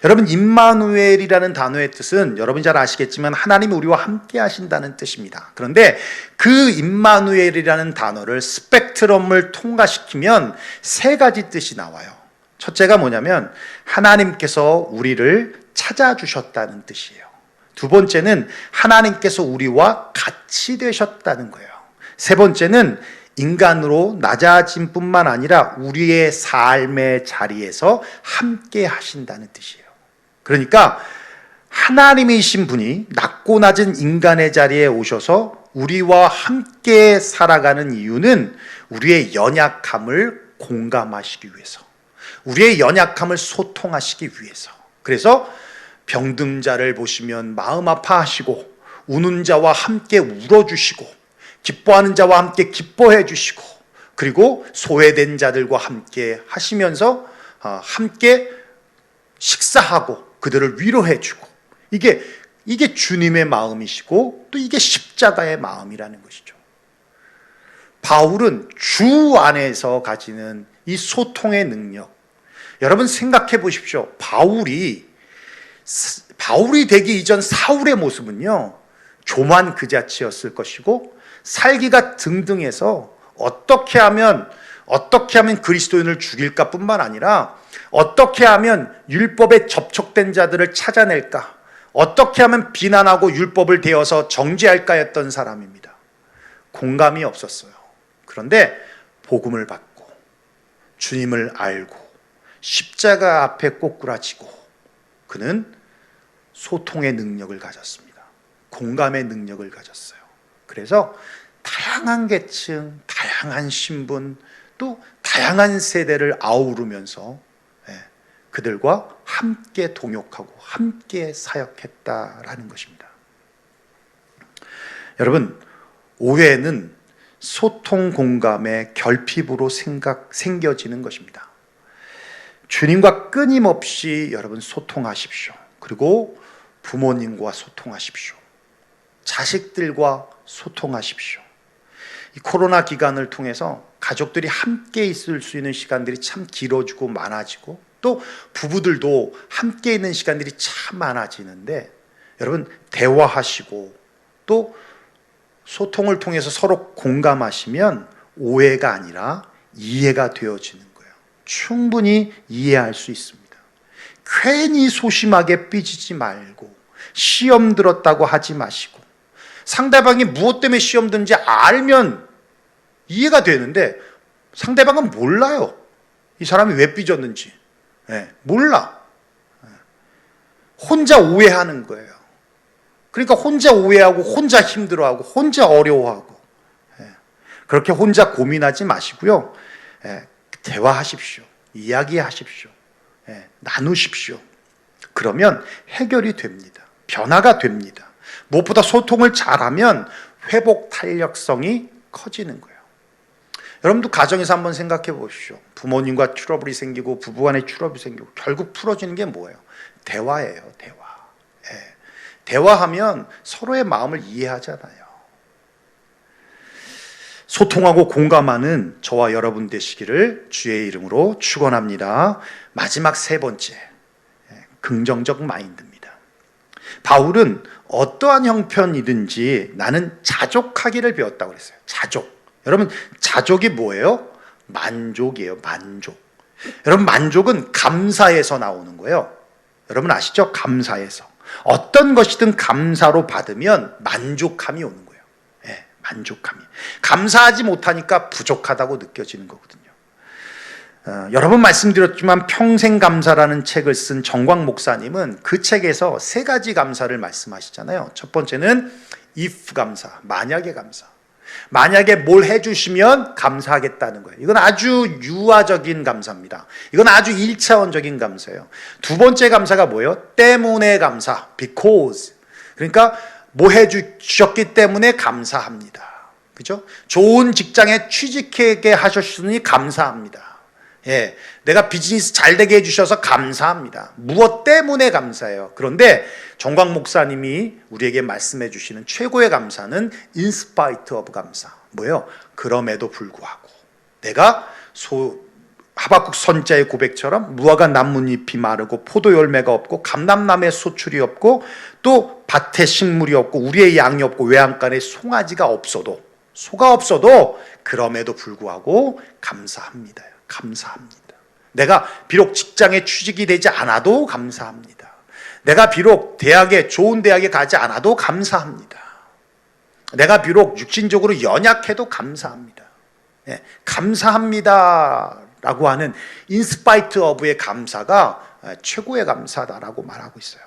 여러분, 임마누엘이라는 단어의 뜻은 여러분 잘 아시겠지만 하나님이 우리와 함께 하신다는 뜻입니다. 그런데 그 임마누엘이라는 단어를 스펙트럼을 통과시키면 세 가지 뜻이 나와요. 첫째가 뭐냐면 하나님께서 우리를 찾아주셨다는 뜻이에요. 두 번째는 하나님께서 우리와 같이 되셨다는 거예요. 세 번째는 인간으로 낮아진 뿐만 아니라 우리의 삶의 자리에서 함께 하신다는 뜻이에요. 그러니까 하나님이신 분이 낮고 낮은 인간의 자리에 오셔서 우리와 함께 살아가는 이유는 우리의 연약함을 공감하시기 위해서, 우리의 연약함을 소통하시기 위해서. 그래서 병든 자를 보시면 마음 아파하시고 우는 자와 함께 울어주시고 기뻐하는 자와 함께 기뻐해 주시고 그리고 소외된 자들과 함께 하시면서 함께 식사하고 그들을 위로해 주고 이게 주님의 마음이시고 또 이게 십자가의 마음이라는 것이죠. 바울은 주 안에서 가지는 이 소통의 능력, 여러분 생각해 보십시오. 바울이 되기 이전 사울의 모습은요 교만 그 자체였을 것이고 살기가 등등해서 어떻게 하면 그리스도인을 죽일까 뿐만 아니라 어떻게 하면 율법에 접촉된 자들을 찾아낼까, 어떻게 하면 비난하고 율법을 대어서 정죄할까였던 사람입니다. 공감이 없었어요. 그런데 복음을 받고 주님을 알고 십자가 앞에 꼬꾸라지고 그는 소통의 능력을 가졌습니다. 공감의 능력을 가졌어요. 그래서 다양한 계층, 다양한 신분, 또 다양한 세대를 아우르면서 그들과 함께 동역하고 함께 사역했다라는 것입니다. 여러분, 오해는 소통 공감의 결핍으로 생겨지는 것입니다. 주님과 끊임없이 여러분 소통하십시오. 그리고 부모님과 소통하십시오. 자식들과 소통하십시오. 이 코로나 기간을 통해서 가족들이 함께 있을 수 있는 시간들이 참 길어지고 많아지고, 또 부부들도 함께 있는 시간들이 참 많아지는데, 여러분 대화하시고 또 소통을 통해서 서로 공감하시면 오해가 아니라 이해가 되어지는 거예요. 충분히 이해할 수 있습니다. 괜히 소심하게 삐지지 말고 시험 들었다고 하지 마시고, 상대방이 무엇 때문에 시험 드는지 알면 이해가 되는데 상대방은 몰라요. 이 사람이 왜 삐졌는지. 몰라. 혼자 오해하는 거예요. 그러니까 혼자 오해하고 혼자 힘들어하고 혼자 어려워하고, 그렇게 혼자 고민하지 마시고요. 대화하십시오. 이야기하십시오. 나누십시오. 그러면 해결이 됩니다. 변화가 됩니다. 무엇보다 소통을 잘하면 회복 탄력성이 커지는 거예요. 여러분도 가정에서 한번 생각해 보십시오. 부모님과 트러블이 생기고 부부간에 트러블이 생기고 결국 풀어지는 게 뭐예요? 대화예요. 대화. 대화하면 서로의 마음을 이해하잖아요. 소통하고 공감하는 저와 여러분 되시기를 주의 이름으로 축원합니다. 마지막 세 번째, 긍정적 마인드입니다. 바울은 어떠한 형편이든지 나는 자족하기를 배웠다고 그랬어요. 자족. 여러분, 자족이 뭐예요? 만족이에요. 만족. 여러분, 만족은 감사에서 나오는 거예요. 여러분 아시죠? 감사에서. 어떤 것이든 감사로 받으면 만족함이 오는 거예요. 만족함이. 감사하지 못하니까 부족하다고 느껴지는 거거든요. 여러 번 말씀드렸지만 평생감사라는 책을 쓴 정광 목사님은 그 책에서 세 가지 감사를 말씀하시잖아요. 첫 번째는 if 감사, 만약의 감사. 만약에 뭘 해주시면 감사하겠다는 거예요. 이건 아주 유아적인 감사입니다. 이건 아주 1차원적인 감사예요. 두 번째 감사가 뭐예요? 때문에 감사, because. 그러니까 뭐 해주셨기 때문에 감사합니다. 그죠? 좋은 직장에 취직하게 하셨으니 감사합니다. 내가 비즈니스 잘 되게 해주셔서 감사합니다. 무엇 때문에 감사해요. 그런데 정광 목사님이 우리에게 말씀해 주시는 최고의 감사는 in spite of 감사. 뭐예요? 그럼에도 불구하고. 내가 하박국 선자의 고백처럼 무화과 나뭇잎이 마르고 포도 열매가 없고 감람나무에 소출이 없고 또 밭에 식물이 없고 우리의 양이 없고 외양간에 송아지가 없어도, 소가 없어도 그럼에도 불구하고 감사합니다. 감사합니다. 내가 비록 직장에 취직이 되지 않아도 감사합니다. 내가 비록 좋은 대학에 가지 않아도 감사합니다. 내가 비록 육신적으로 연약해도 감사합니다. 감사합니다 라고 하는 in spite of의 감사가 최고의 감사다라고 말하고 있어요.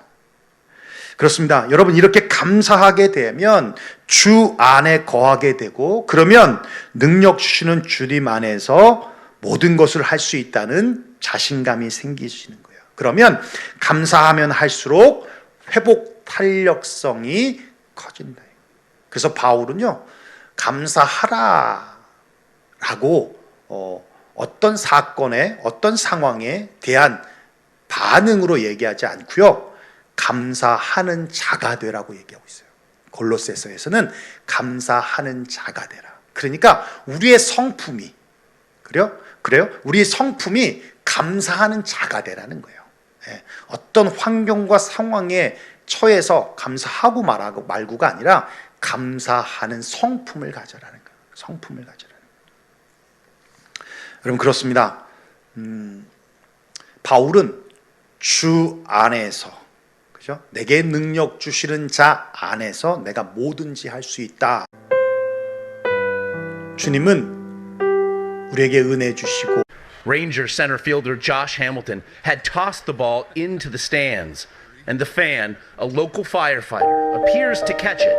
그렇습니다. 여러분, 이렇게 감사하게 되면 주 안에 거하게 되고, 그러면 능력 주시는 주님 안에서 모든 것을 할 수 있다는 자신감이 생기시는 거예요. 그러면 감사하면 할수록 회복 탄력성이 커진다. 그래서 바울은요, 감사하라라고 어떤 사건에, 어떤 상황에 대한 반응으로 얘기하지 않고요, 감사하는 자가 되라고 얘기하고 있어요. 골로새서에서는 감사하는 자가 되라. 그러니까 우리의 성품이, 그래요? 우리의 성품이 감사하는 자가 되라는 거예요. 어떤 환경과 상황에 처해서 감사하고 말고가 아니라 감사하는 성품을 가져라는 거예요. 성품을 가져라는 거예요. 여러분, 그렇습니다. 바울은 주 안에서, 그죠? 내게 능력 주시는 자 안에서 내가 뭐든지 할 수 있다. 주님은 우리에게 은혜 주시고, Ranger center fielder Josh Hamilton had tossed the ball into the stands, and the fan, a local firefighter, appears to catch it.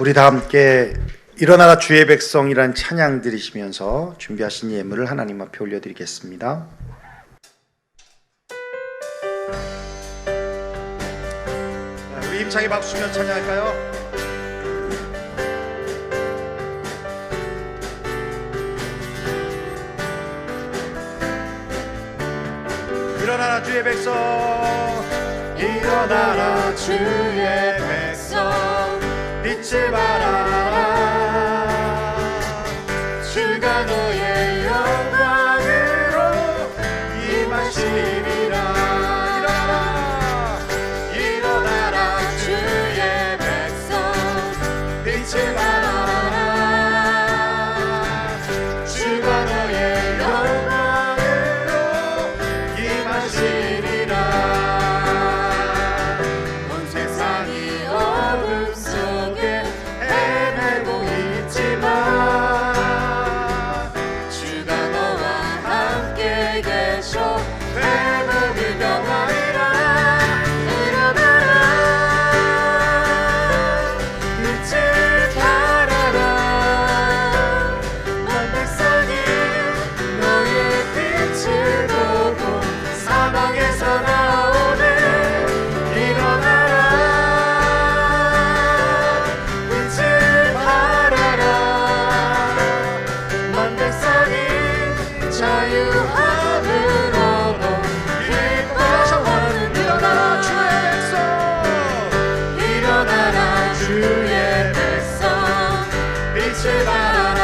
우리 다 함께 일어나라 주의 백성이란 찬양 들으시면서 준비하신 예물을 하나님 앞에 올려드리겠습니다. 우리 힘차게 박수며 찬양할까요? 일어나라 주의 백성, 일어나라 주의 백성, 빛을 발하라. 주가 너의 영광으로 임하시리라. 일어나라, 일어나라 주의 백성, 빛을 발하라. 주가 너의 영광으로 임하시리라. 온 세상이 어둠 속에 헤매고 있지만 주가 너와 함께 계셔 회복을 경하리라. 일어나라, 빛을 발하라. 온 백성이 너의 빛을 보고 사방에서 나오네. 일어나라, 빛을 발하라. 온 백성이 자유함을 얻어 기뻐하는. 일어나라 주의 백성, 일어나라 주의 백성, 빛을 발하라.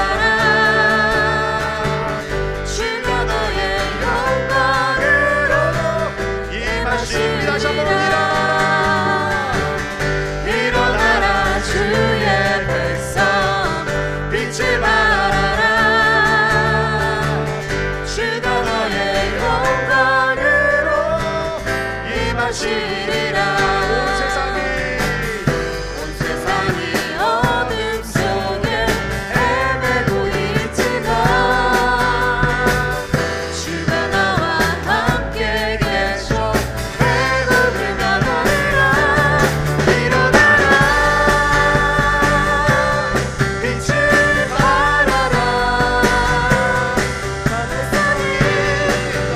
주가 너의 영광으로 임하시리라. 다시 한번 일어나라 주의 백성, 빛을 발하라. 주가 너의 영광으로 임하시리라. 온 세상이 어둠 속에 헤매고 있지만 주가 너와 함께 계셔 회복을 경하리라. 일어나라, 빛을 발하라. 온 세상이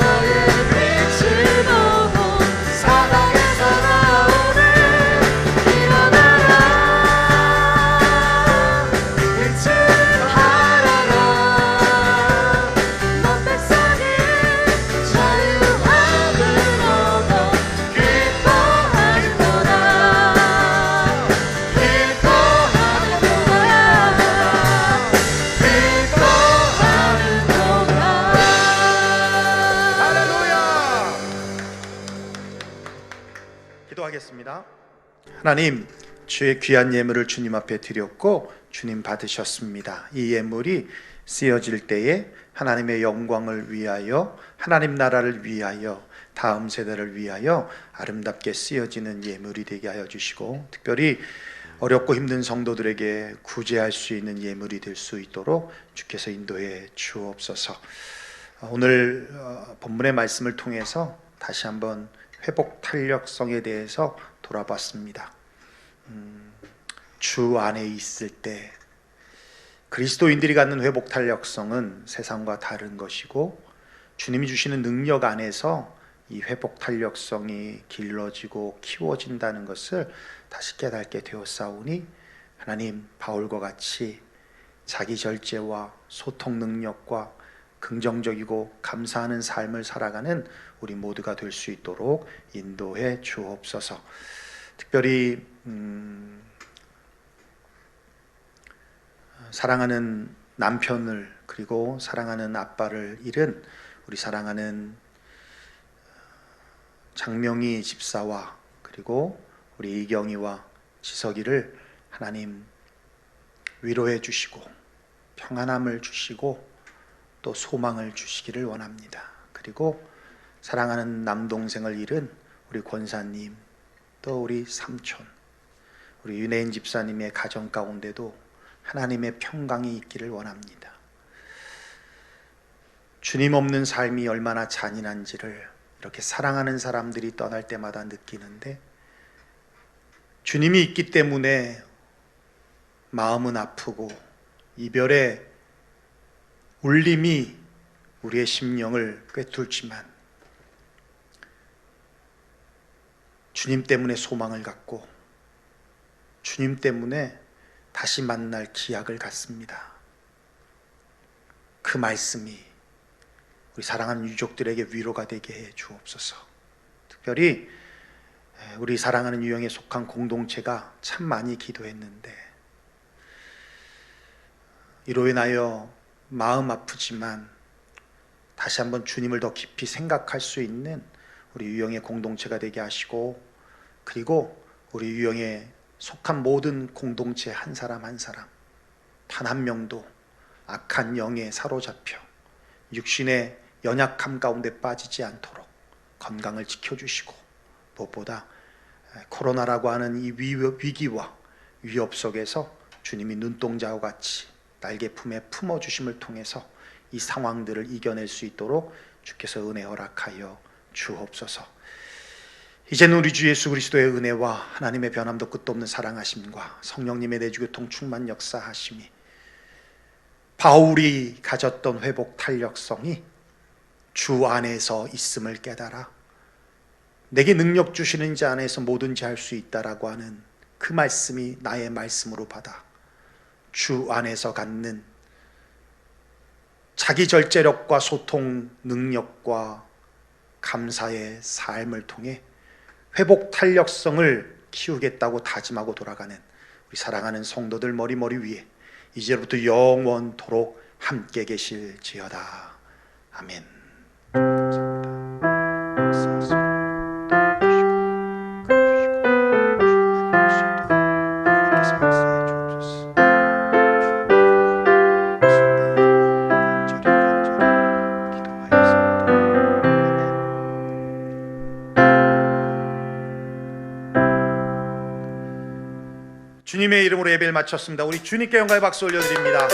너의 빛을 보고 사방에서 나오네. 일어나라, 빛을 발하라. 온 백성이 자유함을 얻어 기뻐하는도다. 할렐루야. 기도하겠습니다. 하나님, 주의 귀한 예물을 주님 앞에 드렸고 주님 받으셨습니다. 이 예물이 쓰여질 때에 하나님의 영광을 위하여, 하나님 나라를 위하여, 다음 세대를 위하여 아름답게 쓰여지는 예물이 되게 하여 주시고, 특별히 어렵고 힘든 성도들에게 구제할 수 있는 예물이 될 수 있도록 주께서 인도해 주옵소서. 오늘 본문의 말씀을 통해서 다시 한번 회복 탄력성에 대해서 돌아봤습니다. 주 안에 있을 때 그리스도인들이 갖는 회복 탄력성은 세상과 다른 것이고, 주님이 주시는 능력 안에서 이 회복 탄력성이 길러지고 키워진다는 것을 다시 깨닫게 되었사오니, 하나님, 바울과 같이 자기 절제와 소통 능력과 긍정적이고 감사하는 삶을 살아가는 우리 모두가 될 수 있도록 인도해 주옵소서. 특별히 사랑하는 남편을, 그리고 사랑하는 아빠를 잃은 우리 사랑하는 장명희 집사와 그리고 우리 이경이와 지석이를 하나님 위로해 주시고 평안함을 주시고 또 소망을 주시기를 원합니다. 그리고 사랑하는 남동생을 잃은 우리 권사님, 또 우리 삼촌, 우리 윤혜인 집사님의 가정 가운데도 하나님의 평강이 있기를 원합니다. 주님 없는 삶이 얼마나 잔인한지를 이렇게 사랑하는 사람들이 떠날 때마다 느끼는데, 주님이 있기 때문에 마음은 아프고 이별의 울림이 우리의 심령을 꿰뚫지만 주님 때문에 소망을 갖고 주님 때문에 다시 만날 기약을 갖습니다. 그 말씀이 우리 사랑하는 유족들에게 위로가 되게 해 주옵소서. 특별히 우리 사랑하는 유형에 속한 공동체가 참 많이 기도했는데 이로 인하여 마음 아프지만 다시 한번 주님을 더 깊이 생각할 수 있는 우리 유형의 공동체가 되게 하시고, 그리고 우리 유형에 속한 모든 공동체 한 사람 한 사람 단 한 명도 악한 영에 사로잡혀 육신의 연약함 가운데 빠지지 않도록 건강을 지켜주시고, 무엇보다 코로나라고 하는 이 위기와 위협 속에서 주님이 눈동자와 같이 날개 품에 품어주심을 통해서 이 상황들을 이겨낼 수 있도록 주께서 은혜 허락하여 주옵소서. 이제는 우리 주 예수 그리스도의 은혜와 하나님의 변함도 끝도 없는 사랑하심과 성령님의 내주교통 충만 역사하심이 바울이 가졌던 회복 탄력성이 주 안에서 있음을 깨달아 내게 능력 주시는 자 안에서 뭐든지 할 수 있다라고 하는 그 말씀이 나의 말씀으로 받아 주 안에서 갖는 자기 절제력과 소통 능력과 감사의 삶을 통해 회복 탄력성을 키우겠다고 다짐하고 돌아가는 우리 사랑하는 성도들 머리 위에 이제부터 영원토록 함께 계실지어다. 아멘. 주님의 이름으로 예배를 마쳤습니다. 우리 주님께 영광의 박수 올려드립니다.